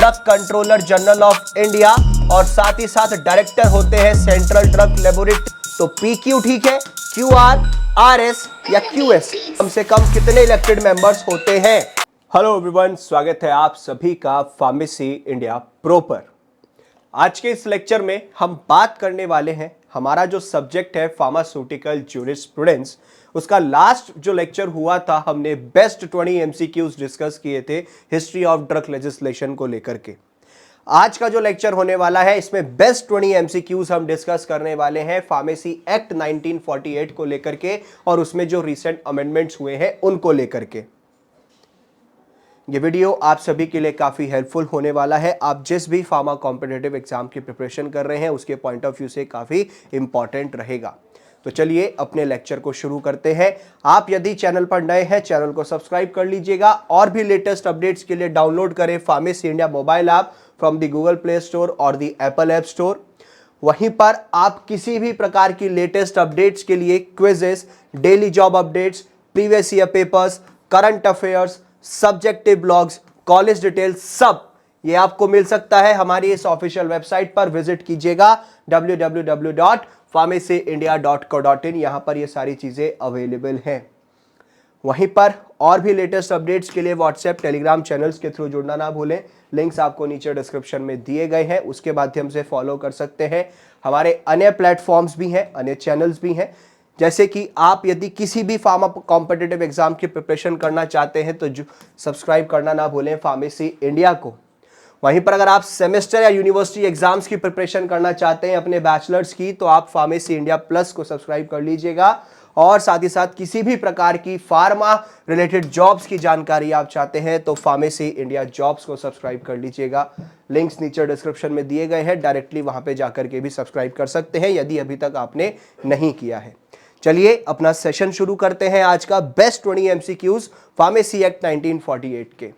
Drug controller general of India और साथ ही साथ डायरेक्टर होते हैं सेंट्रल ड्रग लेबोरेटरी। तो PQ ठीक है, QR, RS या QS, कम से कम कितने इलेक्टेड मेंबर्स होते हैं? हेलो एवरीवन, स्वागत है आप सभी का फार्मेसी इंडिया प्रो पर। आज के इस लेक्चर में हम बात करने वाले हैं, हमारा जो सब्जेक्ट है फार्मास्यूटिकल ज्यूरिस्प्रूडेंस, उसका लास्ट जो लेक्चर हुआ था हमने बेस्ट 20 MCQs डिस्कस किए थे हिस्ट्री ऑफ ड्रग लेजिस्लेशन को लेकर के। आज का जो लेक्चर होने वाला है इसमें बेस्ट 20 MCQs हम डिस्कस करने वाले हैं फार्मेसी एक्ट 1948 को लेकर के और उसमें जो रिसेंट अमेंडमेंट्स हुए हैं उनको लेकर के। ये वीडियो आप सभी के लिए काफ़ी हेल्पफुल होने वाला है। आप जिस भी फार्मा कॉम्पिटिटिव एग्जाम की प्रिपरेशन कर रहे हैं उसके पॉइंट ऑफ व्यू से काफ़ी इंपॉर्टेंट रहेगा। तो चलिए अपने लेक्चर को शुरू करते हैं। आप यदि चैनल पर नए हैं, चैनल को सब्सक्राइब कर लीजिएगा और भी लेटेस्ट अपडेट्स के लिए डाउनलोड करें pharmacy India mobile app from the Google play store और द एप्पल ऐप स्टोर। वहीं पर आप किसी भी प्रकार की लेटेस्ट अपडेट्स के लिए quizzes, daily job updates, previous year papers, current affairs, subjective blogs, college details, सब ये आपको मिल सकता है हमारी इस ऑफिशियल वेबसाइट पर। विजिट कीजिएगा www.pharmacyindia.co.in। यहां पर ये सारी चीजें अवेलेबल हैं। वहीं पर और भी लेटेस्ट अपडेट्स के लिए व्हाट्सएप, टेलीग्राम चैनल्स के थ्रू जुड़ना ना भूलें। लिंक्स आपको नीचे डिस्क्रिप्शन में दिए गए हैं, उसके माध्यम से फॉलो कर सकते हैं। हमारे अन्य प्लेटफॉर्म्स भी हैं, अन्य चैनल्स भी हैं, जैसे कि आप यदि किसी भी फार्मा कॉम्पिटिटिव एग्जाम की प्रिपरेशन करना चाहते हैं तो सब्सक्राइब करना ना भूलें फार्मेसी इंडिया को। वहीं पर अगर आप सेमेस्टर या यूनिवर्सिटी एग्जाम्स की प्रिपरेशन करना चाहते हैं अपने बैचलर्स की, तो आप फार्मेसी इंडिया प्लस को सब्सक्राइब कर लीजिएगा। और साथ ही साथ किसी भी प्रकार की फार्मा रिलेटेड जॉब्स की जानकारी आप चाहते हैं तो फार्मेसी इंडिया जॉब्स को सब्सक्राइब कर लीजिएगा। लिंक्स नीचे डिस्क्रिप्शन में दिए गए हैं, डायरेक्टली वहां पे जाकर के भी सब्सक्राइब कर सकते हैं यदि अभी तक आपने नहीं किया है। चलिए अपना सेशन शुरू करते हैं आज का बेस्ट 20 MCQs फार्मेसी एक्ट 1948 के।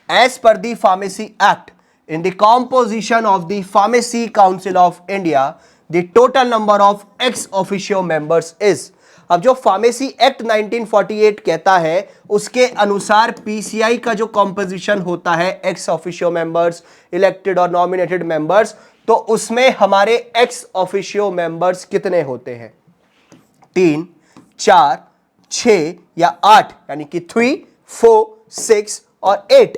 As per the pharmacy act, in the composition of the pharmacy council of India, the total number of ex officio members is. अब जो फार्मेसी एक्ट 1948 कहता है उसके अनुसार PCI का जो कॉम्पोजिशन होता है, एक्स ऑफिशियो मेंबर्स, इलेक्टेड और नॉमिनेटेड मेंबर्स, तो उसमें हमारे एक्स ऑफिशियो मेंबर्स कितने होते हैं? 3, 4, 6 या 8, यानी कि 3, 4, 6 और 8।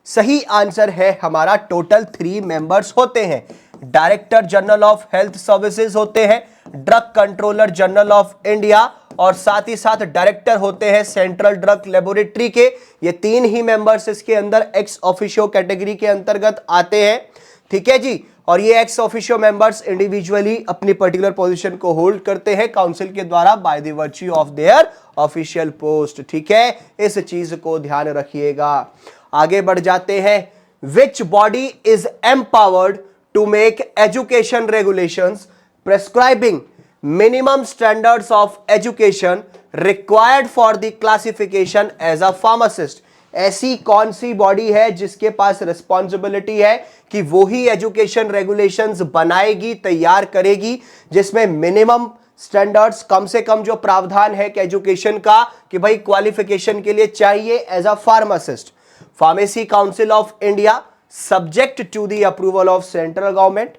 सही आंसर है हमारा टोटल 3 मेंबर्स होते हैं। Director general of health services होते हैं, drug controller general of India और साथ ही साथ डायरेक्टर होते हैं सेंट्रल ड्रग लेबोरेटरी के। ये 3 ही मेंबर्स इसके अंदर एक्स ऑफिशियो कैटेगरी के अंतर्गत आते हैं। ठीक है जी। और ये एक्स ऑफिशियो मेंबर्स इंडिविजुअली अपनी पर्टिकुलर पोजीशन को होल्ड करते हैं काउंसिल के द्वारा by the virtue of their official post. ठीक है, इस चीज को ध्यान रखिएगा। आगे बढ़ जाते हैं। Which body is empowered to make education regulations prescribing minimum standards of education required for the classification as a pharmacist? ऐसी कौन सी बॉडी है जिसके पास रिस्पॉन्सिबिलिटी है कि वो ही एजुकेशन रेगुलेशंस बनाएगी, तैयार करेगी, जिसमें मिनिमम स्टैंडर्ड्स, कम से कम जो प्रावधान है कि एजुकेशन का कि भाई क्वालिफिकेशन के लिए चाहिए as a pharmacist? Pharmacy council of India, subject to the approval of central government.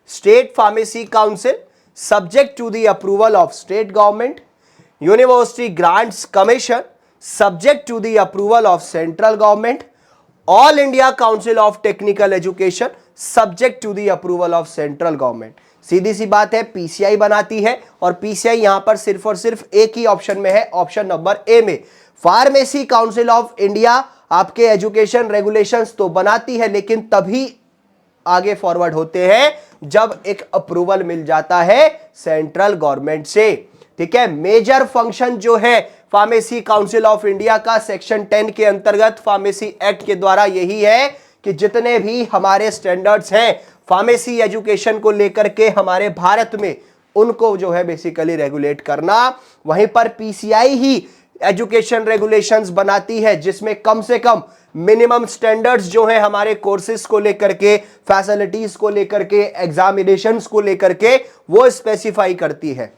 State pharmacy council, subject to the approval of state government. University grants commission, subject to the approval of central government. All India Council of Technical Education, subject to the approval of central government. सीधी सी बात है, PCI बनाती है और PCI यहां पर सिर्फ और सिर्फ एक ही ऑप्शन में है, ऑप्शन नंबर ए में। फार्मेसी काउंसिल ऑफ इंडिया आपके एजुकेशन रेगुलेशंस तो बनाती है, लेकिन तभी आगे फॉरवर्ड होते हैं जब एक अप्रूवल मिल जाता है सेंट्रल गवर्नमेंट से। ठीक है, मेजर फंक्शन जो है फार्मेसी काउंसिल ऑफ इंडिया का सेक्शन 10 के अंतर्गत फार्मेसी एक्ट के द्वारा यही है कि जितने भी हमारे स्टैंडर्ड्स हैं फार्मेसी एजुकेशन को लेकर के हमारे भारत में, उनको जो है बेसिकली रेगुलेट करना। वहीं पर PCI ही एजुकेशन रेगुलेशंस बनाती है जिसमें कम से कम मिनिमम स्टैंडर्ड्स जो है हमारे कोर्सेज को लेकर के, फैसिलिटीज को लेकर के, एग्जामिनेशंस को लेकर के वो स्पेसिफाई करती है।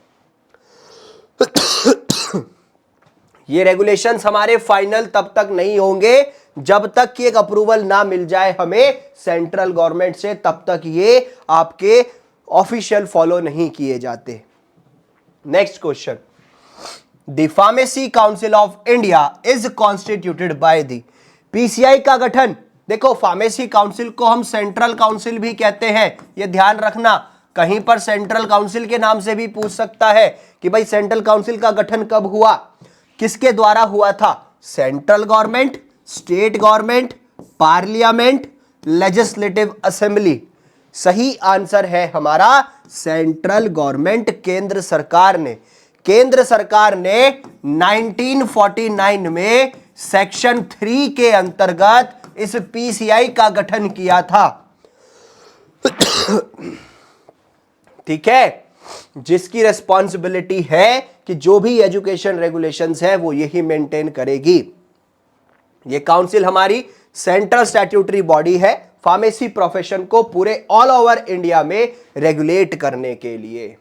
ये रेगुलेशंस हमारे फाइनल तब तक नहीं होंगे जब तक कि एक अप्रूवल ना मिल जाए हमें सेंट्रल गवर्नमेंट से, तब तक ये आपके ऑफिशियल फॉलो नहीं किए जाते। Next question, the pharmacy council of India is constituted by the PCI का गठन। देखो, फार्मेसी काउंसिल को हम सेंट्रल काउंसिल भी कहते हैं, यह ध्यान रखना। कहीं पर सेंट्रल काउंसिल के नाम से भी पूछ सकता है कि भाई सेंट्रल काउंसिल का गठन कब हुआ, किसके द्वारा हुआ था? Central government, state government, parliament, legislative assembly. सही आंसर है हमारा सेंट्रल गवर्नमेंट, केंद्र सरकार ने। केंद्र सरकार ने 1949 में सेक्शन 3 के अंतर्गत इस पीसीआई का गठन किया था। ठीक है, जिसकी रिस्पॉन्सिबिलिटी है कि जो भी एजुकेशन रेगुलेशंस है वो यही मेंटेन करेगी। ये काउंसिल हमारी सेंट्रल स्टैट्यूटरी बॉडी है फार्मेसी प्रोफेशन को पूरे ऑल ओवर इंडिया में रेगुलेट करने के लिए।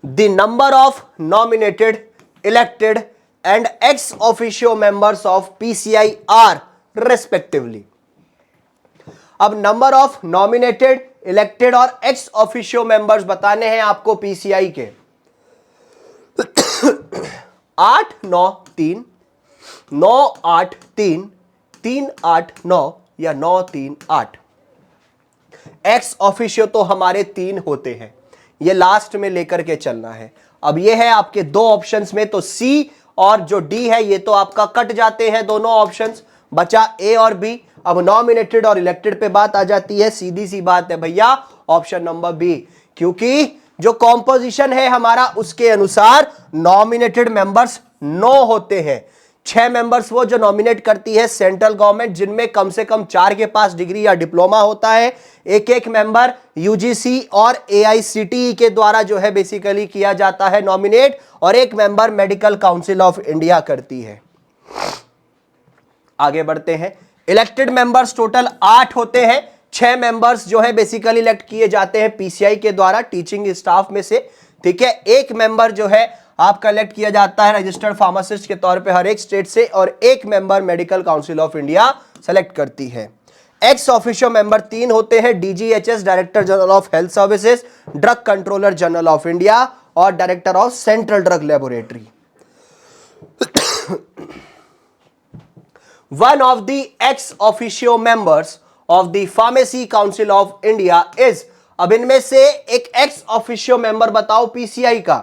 The number of nominated, elected and ex officio members of PCI are respectively. अब नंबर ऑफ नॉमिनेटेड, इलेक्टेड और एक्स ऑफिशियो मेंबर्स बताने हैं आपको पीसीआई के। 8, 9, 3, 9, 8, 3, 3, 8, 9 या 9, 3, 8। एक्स ऑफिशियो तो हमारे 3 होते हैं, ये लास्ट में लेकर के चलना है। अब ये है आपके 2 ऑप्शंस में, तो सी और जो डी है ये तो आपका कट जाते हैं दोनों ऑप्शंस, बचा ए और बी। अब नॉमिनेटेड और इलेक्टेड पे बात आ जाती है, सीधी सी बात है भैया, ऑप्शन नंबर बी, क्योंकि जो कॉम्पोजिशन है हमारा उसके अनुसार नॉमिनेटेड मेंबर्स 9 होते हैं। 6 मेंबर्स वो जो नॉमिनेट करती है सेंट्रल गवर्नमेंट, जिनमें कम से कम 4 के पास डिग्री या डिप्लोमा होता है। एक मेंबर यूजीसी और एआईसीटीई के द्वारा जो है बेसिकली किया जाता है नॉमिनेट, और एक member medical council of India करती है। आगे बढ़ते हैं, इलेक्टेड मेंबर्स टोटल 8 होते हैं। 6 मेंबर्स जो है बेसिकली इलेक्ट किए जाते हैं पीसीआई के द्वारा टीचिंग स्टाफ में से। ठीक है, एक मेंबर जो है आपका इलेक्ट किया जाता है रजिस्टर्ड फार्मासिस्ट के तौर पे हर एक स्टेट से, और एक member medical council of India select करती है। एक्स ऑफिशियो मेंबर 3 होते हैं, DGHS director general of health services, drug controller general of India और director of central drug laboratory. One of the ex officio members of the Pharmacy Council of India is, अब इनमें से एक ex officio member बताओ PCI का।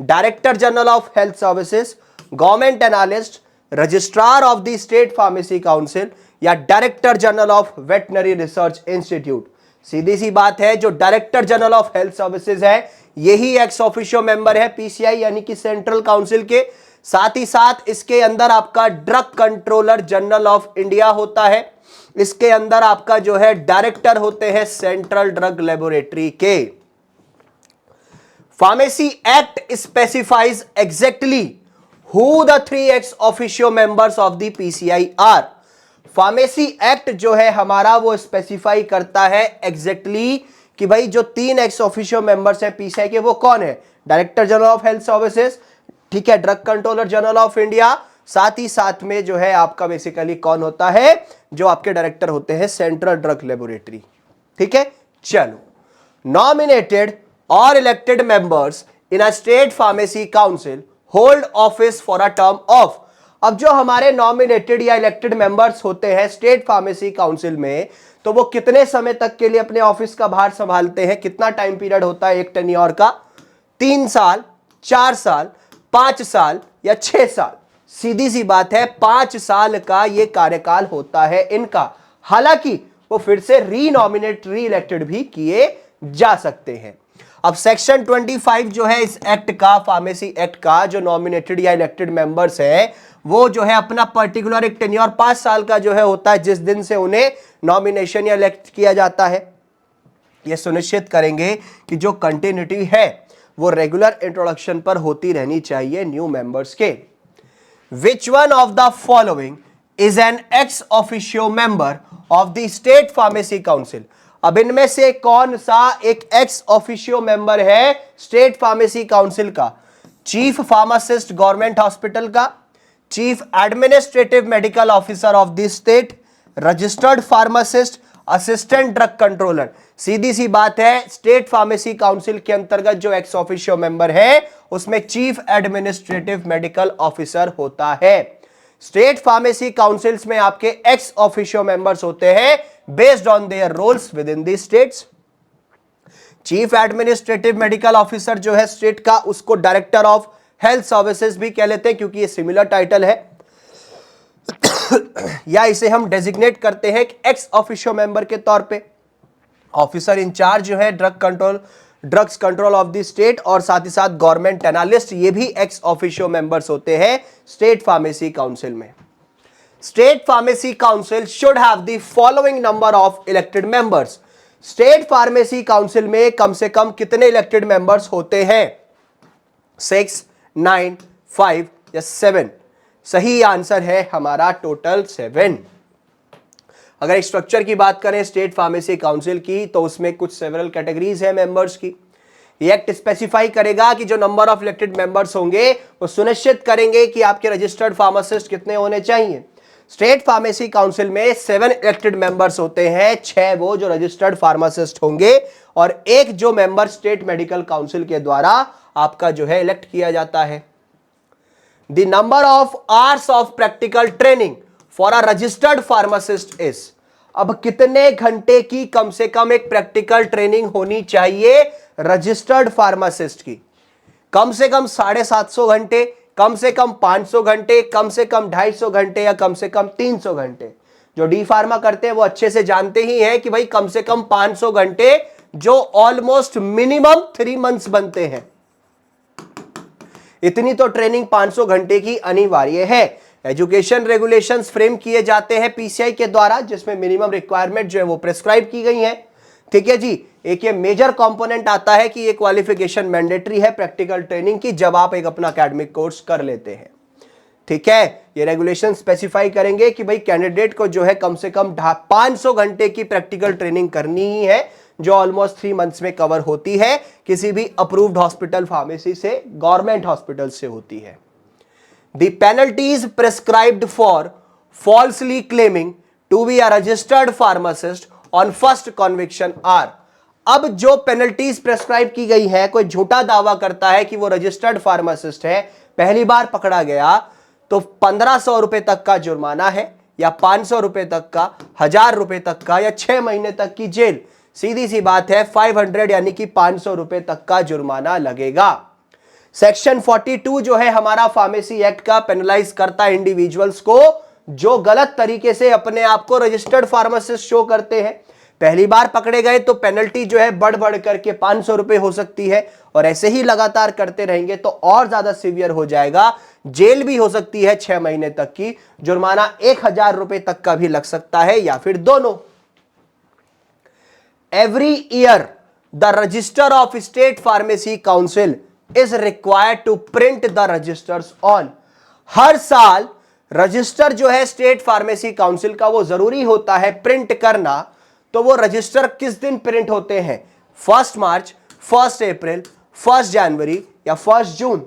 Director general of health services, government analyst, registrar of the state pharmacy council या director general of veterinary research institute. सीधी सी बात है, जो director general of health services है यही एक्स ऑफिशियो मेंबर है पीसीआई यानी कि सेंट्रल काउंसिल के। साथ ही साथ इसके अंदर आपका drug controller general of India होता है। इसके अंदर आपका जो है डायरेक्टर होते हैं सेंट्रल ड्रग लेबोरेटरी के। Pharmacy act specifies exactly who the 3 ex officio members of the PCI are. Pharmacy act जो है हमारा वो स्पेसिफाई करता है एग्जैक्टली कि भाई जो 3 एक्स ऑफिशियो मेंबर्स हैं पीसीआई के वो कौन है। Director general of health services, ठीक है, drug controller general of India, साथ ही साथ में जो है आपका बेसिकली कौन होता है, जो आपके डायरेक्टर होते हैं सेंट्रल ड्रग लेबोरेटरी। ठीक है, चलो, नॉमिनेटेड और elected members in a state pharmacy council hold office for a term of. अब जो हमारे नॉमिनेटेड या इलेक्टेड मेंबर्स होते हैं स्टेट फार्मेसी काउंसिल में, तो वो कितने समय तक के लिए अपने ऑफिस का भार संभालते हैं, कितना टाइम पीरियड होता है एक टेन्योर का? 3 साल, 4 साल, 5 साल या 6 साल। सीधी सी बात है, 5 साल का ये कार्यकाल होता है इनका। हालांकि वो फिर से रीनॉमिनेट, री इलेक्टेड भी किए जा सकते हैं। अब सेक्शन 25 जो है इस एक्ट का, फार्मेसी एक्ट का, जो नॉमिनेटेड या इलेक्टेड मेंबर्स हैं वो जो है अपना पर्टिकुलर एक टेन्योर 5 साल का जो है होता है, जिस दिन से उन्हें नॉमिनेशन या इलेक्ट किया जाता है। ये सुनिश्चित करेंगे कि जो कंटिन्यूटी है वो रेगुलर इंट्रोडक्शन पर होती रहनी चाहिए न्यू मेंबर्स के। Which one of the following is an ex officio member of the state pharmacy council. अब इनमें से कौन सा एक एक्स ऑफिशियो मेंबर है स्टेट फार्मेसी काउंसिल का? चीफ फार्मासिस्ट गवर्नमेंट हॉस्पिटल का, chief administrative medical officer of the state, registered pharmacist, assistant drug controller. सीधी सी बात है, स्टेट फार्मेसी काउंसिल के अंतर्गत जो एक्स ऑफिशियो मेंबर है उसमें चीफ एडमिनिस्ट्रेटिव मेडिकल ऑफिसर होता है। स्टेट फार्मेसी काउंसिल्स में आपके एक्स ऑफिशियो मेंबर्स होते हैं based on their roles within the states. Chief administrative medical officer जो है स्टेट का, उसको डायरेक्टर ऑफ हेल्थ सर्विसेज भी कह लेते हैं क्योंकि ये सिमिलर टाइटल है या इसे हम डेजिग्नेट करते हैं एक्स ऑफिशियो मेंबर के तौर पे। ऑफिसर इंचार्ज जो है drugs control of the state और साथ ही साथ गवर्नमेंट एनालिस्ट, ये भी एक्स ऑफिशियो मेंबर्स होते हैं स्टेट फार्मेसी काउंसिल में। State pharmacy council should have the following number of elected members. State pharmacy council में कम से कम कितने इलेक्टेड मेंबर्स होते हैं? 6, 9, 5 या 7? सही आंसर है हमारा टोटल 7। अगर स्ट्रक्चर की बात करें स्टेट फार्मेसी काउंसिल की तो उसमें कुछ सेवरल कैटेगरीज है मेंबर्स की। ये एक्ट स्पेसिफाई करेगा कि जो नंबर ऑफ इलेक्टेड मेंबर्स होंगे वो सुनिश्चित करेंगे कि आपके रजिस्टर्ड फार्मासिस्ट कितने होने चाहिए। स्टेट फार्मेसी काउंसिल में 7 इलेक्टेड मेंबर्स होते हैं, 6 वो जो रजिस्टर्ड फार्मासिस्ट होंगे और 1 जो मेंबर स्टेट मेडिकल काउंसिल के द्वारा आपका जो है इलेक्ट किया जाता है। The number of hours of practical training for a registered pharmacist is. अब कितने घंटे की कम से कम एक प्रैक्टिकल ट्रेनिंग होनी चाहिए रजिस्टर्ड फार्मासिस्ट की? कम से कम 750 घंटे, कम से कम 500 घंटे, कम से कम 250 घंटे या कम से कम 300 घंटे? जो डी फार्मा करते हैं वो अच्छे से जानते ही हैं कि भाई कम से कम 500 घंटे, जो ऑलमोस्ट मिनिमम 3 मंथ्स बनते हैं। इतनी तो ट्रेनिंग 500 घंटे की अनिवार्य है। एजुकेशन रेगुलेशंस फ्रेम किए जाते हैं पीसीआई के द्वारा, जिसमें मिनिमम रिक्वायरमेंट जो है वो प्रेस्क्राइब की गई है। ठीक है जी। एक ये मेजर कंपोनेंट आता है कि ये क्वालिफिकेशन मैंडेटरी है प्रैक्टिकल ट्रेनिंग की जब आप एक अपना एकेडमिक कोर्स कर लेते हैं। ठीक है, ये रेगुलेशन स्पेसिफाई करेंगे कि भाई कैंडिडेट को जो है कम से कम 500 घंटे की प्रैक्टिकल ट्रेनिंग करनी ही है, जो ऑलमोस्ट 3 मंथ्स में कवर होती है, किसी भी अप्रूव्ड हॉस्पिटल फार्मेसी से, गवर्नमेंट हॉस्पिटल से होती है। The penalties prescribed for falsely claiming to be a registered pharmacist on first conviction are. अब जो पेनल्टीज प्रेस्क्राइब की गई है, कोई झूठा दावा करता है कि वो रजिस्टर्ड फार्मासिस्ट है, पहली बार पकड़ा गया तो 1500 रुपए तक का जुर्माना है, या 500 रुपए तक का, 1000 रुपए तक का, या 6 महीने तक की जेल। सीधी सी बात है 500 यानी कि 500 रुपए तक का जुर्माना लगेगा। सेक्शन 42 जो है हमारा फार्मेसी एक्ट का, पेनलाइज करता है इंडिविजुअल्स को जो गलत तरीके से अपने आप को रजिस्टर्ड फार्मासिस्ट शो करते हैं। पहली बार पकड़े गए तो पेनल्टी जो है बढ़ बढ़ करके 500 रुपए हो सकती है, और ऐसे ही लगातार करते रहेंगे तो और ज्यादा सीवियर हो जाएगा, जेल भी हो सकती है 6 महीने तक की, जुर्माना 1000 रुपए तक का भी लग सकता है, या फिर दोनों। Every year the register of state pharmacy council is required to print the registers on. हर साल रजिस्टर जो है स्टेट फार्मेसी काउंसिल का वो जरूरी होता है प्रिंट करना। तो वो रजिस्टर किस दिन प्रिंट होते हैं? 1 मार्च, 1 अप्रैल, 1 जनवरी या 1 जून?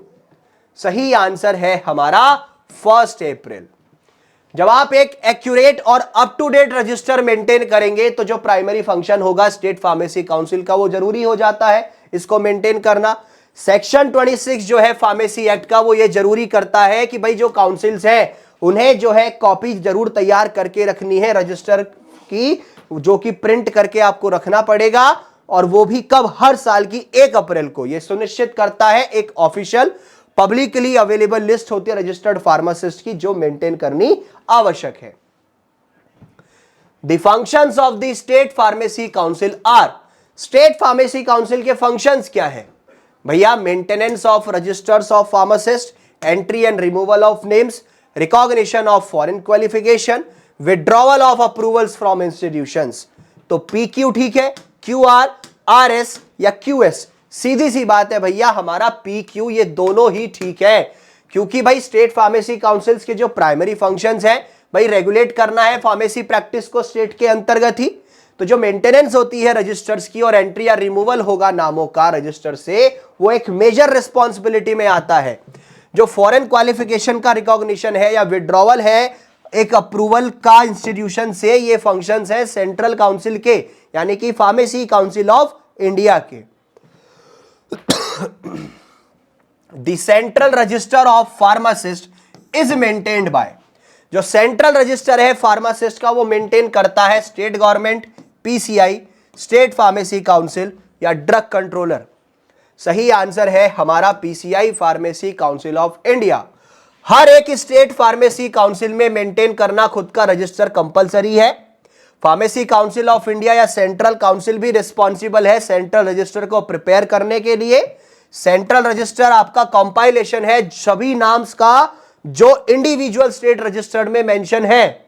सही आंसर है हमारा 1 अप्रैल। जब आप एक एक्यूरेट और up to date register maintain करेंगे तो जो प्राइमरी फंक्शन होगा स्टेट फार्मेसी काउंसिल का वो जरूरी हो जाता है इसको मेंटेन करना। सेक्शन 26 जो है फार्मेसी एक्ट का वो ये जरूरी करता है कि भाई जो काउंसिल्स हैं उन्हें जो है कॉपी जरूर तैयार करके रखनी है रजिस्टर की, जो कि प्रिंट करके आपको रखना पड़ेगा, और वो भी कब? हर साल की 1 अप्रैल को। यह सुनिश्चित करता है एक ऑफिशियल पब्लिकली अवेलेबल लिस्ट होती है रजिस्टर्ड फार्मासिस्ट की, जो मेंटेन करनी आवश्यक है। The functions of the state pharmacy council are. State pharmacy council के फंक्शंस क्या है भैया? Maintenance of registers of pharmacist, entry and removal of names, recognition of foreign qualification, withdrawal of approvals from institutions. तो PQ ठीक है, QR, RS या QS? सीधी सी बात है भैया हमारा PQ, ये दोनों ही ठीक है, क्योंकि भाई स्टेट फार्मेसी काउंसिल्स के जो प्राइमरी फंक्शंस हैं भाई रेगुलेट करना है फार्मेसी प्रैक्टिस को स्टेट के अंतर्गत ही। तो जो मेंटेनेंस होती है रजिस्टर्स की और एंट्री या रिमूवल होगा नामों का रजिस्टर से, वो एक मेजर रिस्पॉन्सिबिलिटी में आता है। जो फॉरेन क्वालिफिकेशन का रिकॉग्निशन है या विड्रॉवल है एक अप्रूवल का इंस्टीट्यूशन से, ये फंक्शंस है सेंट्रल काउंसिल के, यानी कि फार्मेसी काउंसिल ऑफ इंडिया के। The central register of pharmacist is maintained by, जो सेंट्रल रजिस्टर है फार्मासिस्ट का वो मेंटेन करता है state government, PCI, state pharmacy council या ड्रग कंट्रोलर। सही आंसर है हमारा PCI, pharmacy council of India. हर एक स्टेट फार्मेसी काउंसिल में मेंटेन करना खुद का रजिस्टर कंपलसरी है। फार्मेसी काउंसिल ऑफ इंडिया या सेंट्रल काउंसिल भी रिस्पॉन्सिबल है सेंट्रल रजिस्टर को प्रिपेयर करने के लिए। सेंट्रल रजिस्टर आपका कंपाइलेशन है सभी नाम्स का जो इंडिविजुअल स्टेट रजिस्टर्ड में मेंशन है।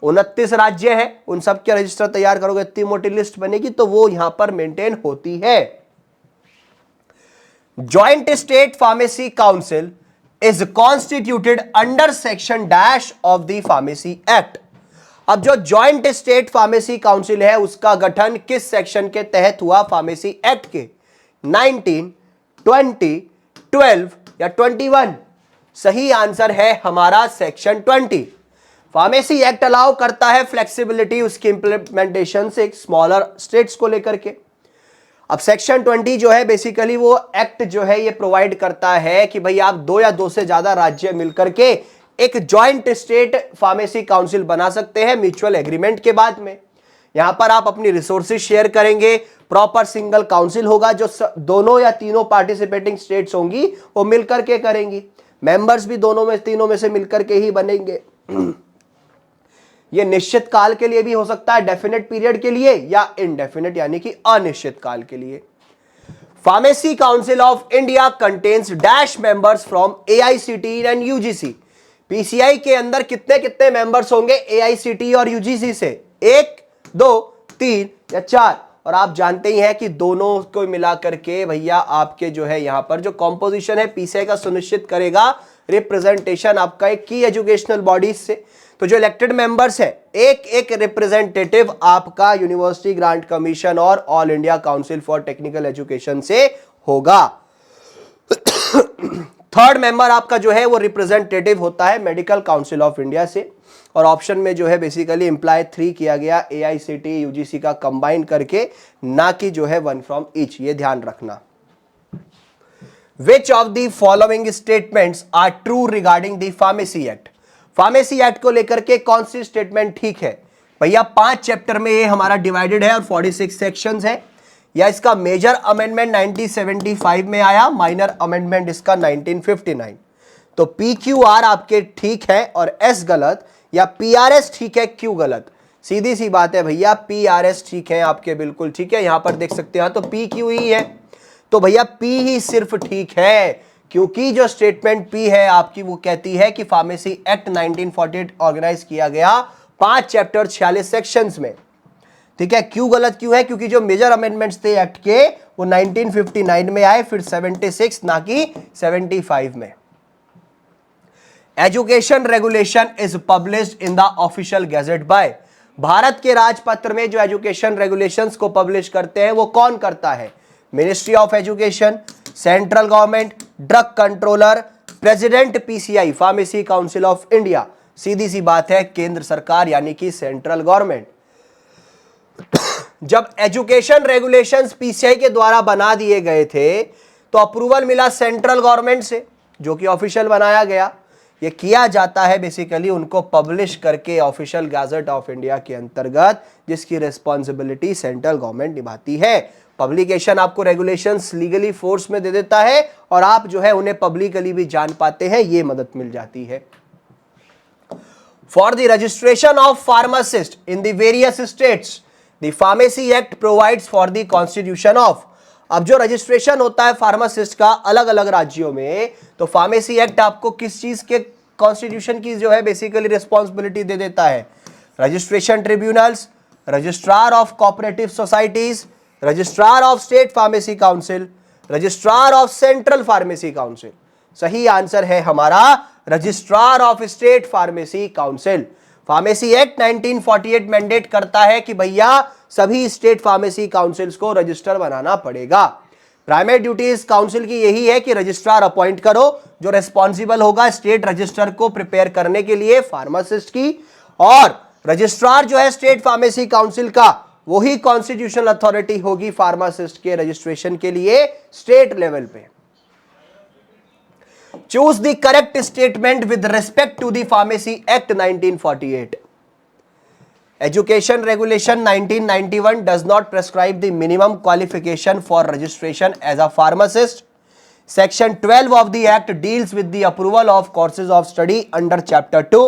29 राज्य हैं, उन सब के रजिस्टर तैयार करोगे इतनी मोटी लिस्ट बनेगी, तो वो यहां पर मेंटेन होती है। Joint state pharmacy council is constituted under section dash of the pharmacy act. अब जो जॉइंट स्टेट फार्मेसी काउंसिल है उसका गठन किस सेक्शन के तहत हुआ? फार्मेसी एक्ट के 19, 20, 12 या 21। सही आंसर है हमारा सेक्शन 20। फार्मेसी एक्ट अलाउ करता है फ्लेक्सिबिलिटी उसकी इंप्लीमेंटेशन से स्मॉलर स्टेट्स को लेकर के। अब सेक्शन 20 जो है बेसिकली वो एक्ट जो है ये प्रोवाइड करता है कि भाई आप 2 या 2 से ज्यादा राज्य मिलकर के एक जॉइंट स्टेट फार्मेसी काउंसिल बना सकते हैं म्यूचुअल एग्रीमेंट के बाद में। यहां पर आप अपनी रिसोर्सेज शेयर करेंगे, प्रॉपर सिंगल काउंसिल होगा जो दोनों या तीनों पार्टिसिपेटिंग स्टेट्स होंगी वो मिलकर के करेंगी। मेंबर्स भी दोनों में तीनों में से मिलकर के ही बनेंगे। ये निश्चित काल के लिए भी हो सकता है, डेफिनेट पीरियड के लिए, या इनडेफिनेट यानी कि अनिश्चित काल के लिए। Pharmacy council of India contains dash members from AICT and UGC. PCI के अंदर कितने कितने मेंबर्स होंगे एआईसीटी और यूजीसी से? 1, 2, 3 या 4। और आप जानते ही हैं कि दोनों को मिलाकर के भैया आपके जो है यहां पर जो कॉम्पोजिशन है पीसीआई का सुनिश्चित करेगा रिप्रेजेंटेशन आपका एक की एजुकेशनल बॉडीज से। तो जो इलेक्टेड मेंबर्स है एक एक रिप्रेजेंटेटिव आपका यूनिवर्सिटी ग्रांट कमीशन और all India council for technical education से होगा। थर्ड मेंबर आपका जो है वो रिप्रेजेंटेटिव होता है मेडिकल काउंसिल ऑफ इंडिया से। और ऑप्शन में जो है बेसिकली इंप्लाई 3 किया गया एआईसीटी यूजीसी का कंबाइन करके, ना कि जो है 1 फ्रॉम ईच, ये ध्यान रखना। Which of the following statements are true regarding the pharmacy act? Pharmacy act को लेकर के कौन सी स्टेटमेंट ठीक है? भैया 5 चैप्टर में ये हमारा डिवाइडेड है और 46 सेक्शंस है, या इसका मेजर अमेंडमेंट 1975 में आया, माइनर अमेंडमेंट इसका 1959। तो PQR आपके ठीक है और S गलत, या PRS ठीक है, Q गलत। सीधी सी बात है भैया, PRS ठीक है आपके, बिल्कुल ठीक है। यहां पर देख सकते हैं तो PQ ही है, तो भैया P ही सिर्फ ठीक है, क्योंकि जो स्टेटमेंट P है आपकी वो कहती है कि फार्मेसी एक्ट 1948 ऑर्गेनाइज किया गया 5 चैप्टर 46 सेक्शंस में। ठीक है, क्यों गलत क्यों है? क्योंकि जो मेजर अमेंडमेंट्स थे एक्ट के वो 1959 में आए, फिर 76 ना कि 75 में। Education regulation is published in the official gazette by. Bharat के राजपत्र में जो एजुकेशन रेगुलेशंस को पब्लिश करते हैं वो कौन करता है? Ministry of education, central government, drug controller, president PCI pharmacy council of India. सीधी सी बात है केंद्र सरकार यानी कि सेंट्रल गवर्नमेंट। जब एजुकेशन रेगुलेशंस पीसीआई के द्वारा बना दिए गए थे तो अप्रूवल मिला सेंट्रल गवर्नमेंट से, जो कि ऑफिशियल बनाया गया। ये किया जाता है बेसिकली उनको पब्लिश करके ऑफिशियल गैजेट ऑफ इंडिया के अंतर्गत, जिसकी रिस्पॉन्सिबिलिटी सेंट्रल गवर्नमेंट निभाती है। पब्लिकेशन आपको रेगुलेशंस लीगली फोर्स में दे देता है और आप जो है उन्हें पब्लिकली भी जान पाते हैं, ये मदद मिल जाती है। For the registration of pharmacist in the various states the pharmacy act provides for the constitution of. अब जो रजिस्ट्रेशन होता है फार्मासिस्ट का अलग अलग राज्यों में, तो फार्मेसी एक्ट आपको किस चीज के कॉन्स्टिट्यूशन की जो है बेसिकली रिस्पॉन्सिबिलिटी दे देता है? Registration tribunals, registrar of cooperative societies, registrar of state pharmacy council, registrar of central pharmacy council. सही आंसर है हमारा registrar of state pharmacy council. Pharmacy act 1948 mandate करता है कि भैया सभी स्टेट फार्मेसी काउंसिल्स को रजिस्टर बनाना पड़ेगा। प्राइमरी ड्यूटीज काउंसिल की यही है कि रजिस्ट्रार अपॉइंट करो, जो रिस्पॉन्सिबल होगा स्टेट रजिस्टर को प्रिपेयर करने के लिए फार्मासिस्ट की, और रजिस्ट्रार जो है स्टेट फार्मेसी काउंसिल का वही कॉन्स्टिट्यूशनल अथॉरिटी होगी फार्मासिस्ट के रजिस्ट्रेशन के लिए स्टेट लेवल पे। Choose the correct statement with respect to the pharmacy act 1948। Education Regulation 1991 does not prescribe the minimum qualification for registration as a pharmacist. Section 12 of the Act deals with the approval of courses of study under Chapter 2.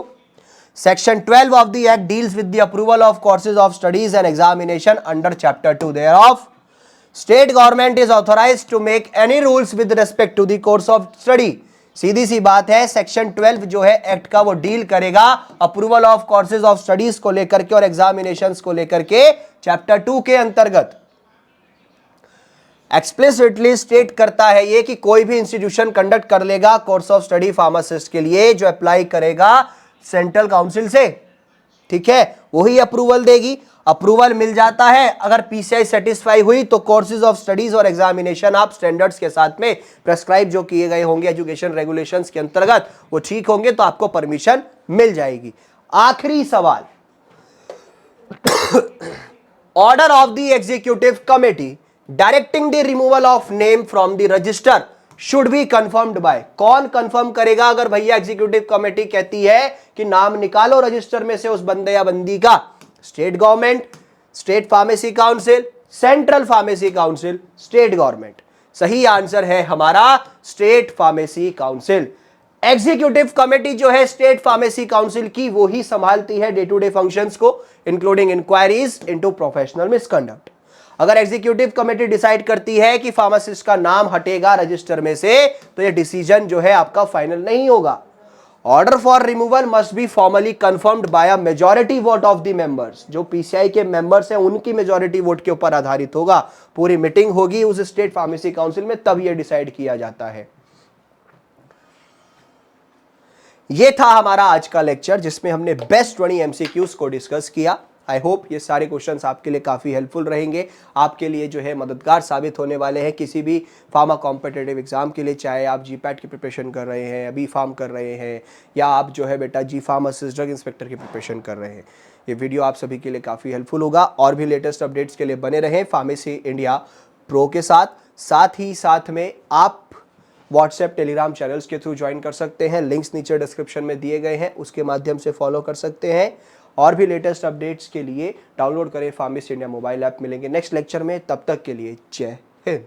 Section 12 of the Act deals with the approval of courses of studies and examination under Chapter 2 thereof. State government is authorized to make any rules with respect to the course of study. सीधी सी बात है, section 12 जो है act का वो deal करेगा approval of courses of studies को लेकर के और एग्जामिनेशंस को लेकर के चैप्टर 2 के अंतर्गत। एक्सप्लिसिटली स्टेट करता है ये कि कोई भी इंस्टीट्यूशन कंडक्ट कर लेगा कोर्स ऑफ स्टडी फार्मासिस्ट के लिए जो अप्लाई करेगा सेंट्रल काउंसिल से, ठीक है, वही अप्रूवल देगी। अप्रूवल मिल जाता है, अगर पीसीआई सेटिस्फाई हुई तो कोर्सेज ऑफ स्टडीज और एग्जामिनेशन आप स्टैंडर्ड्स के साथ में प्रेस्क्राइब जो किए गए होंगे एजुकेशन रेगुलेशंस के अंतर्गत वो ठीक होंगे तो आपको परमिशन मिल जाएगी। आखिरी सवाल, order of the executive committee directing the removal of name from the register should be confirmed by. कौन कंफर्म करेगा अगर भैया एग्जीक्यूटिव कमेटी कहती है कि नाम निकालो रजिस्टर में से उस बंदे या बंदी का? State government, state pharmacy council, central pharmacy council, state government. सही आंसर है हमारा state pharmacy council. Executive committee जो है स्टेट फार्मेसी काउंसिल की वो ही संभालती है डे टू डे फंक्शंस को, including inquiries into professional misconduct. अगर एग्जीक्यूटिव कमेटी डिसाइड करती है कि फार्मासिस्ट का नाम हटेगा रजिस्टर में से तो ये डिसीजन जो है आपका फाइनल नहीं होगा। Order for removal must be formally confirmed by a majority vote of the members. जो पीसीआई के मेंबर्स हैं उनकी मेजॉरिटी वोट के ऊपर आधारित होगा। पूरी मीटिंग होगी उस स्टेट फार्मेसी काउंसिल में, तब यह डिसाइड किया जाता है। यह था हमारा आज का लेक्चर जिसमें हमने बेस्ट 20 एमसीक्यूज को डिस्कस किया। आई होप ये सारे क्वेश्चंस आपके लिए काफ़ी हेल्पफुल रहेंगे, आपके लिए जो है मददगार साबित होने वाले हैं किसी भी फार्मा कॉम्पिटिटिव एग्जाम के लिए, चाहे आप जीपैट की प्रिपरेशन कर रहे हैं, बी फार्म कर रहे हैं, या आप जो है बेटा जी फार्मासिस्ट ड्रग इंस्पेक्टर की प्रिपरेशन कर रहे हैं। ये वीडियो आप सभी के लिए काफ़ी हेल्पफुल होगा। और भी लेटेस्ट अपडेट्स के लिए बने रहें फार्मेसी इंडिया प्रो के साथ ही साथ में आप व्हाट्सएप टेलीग्राम चैनल्स के थ्रू ज्वाइन कर सकते हैं। लिंक्स नीचे डिस्क्रिप्शन में दिए गए हैं, उसके माध्यम से फॉलो कर सकते हैं। और भी लेटेस्ट अपडेट्स के लिए डाउनलोड करें फार्मेसी इंडिया मोबाइल ऐप। मिलेंगे नेक्स्ट लेक्चर में, तब तक के लिए जय हिंद।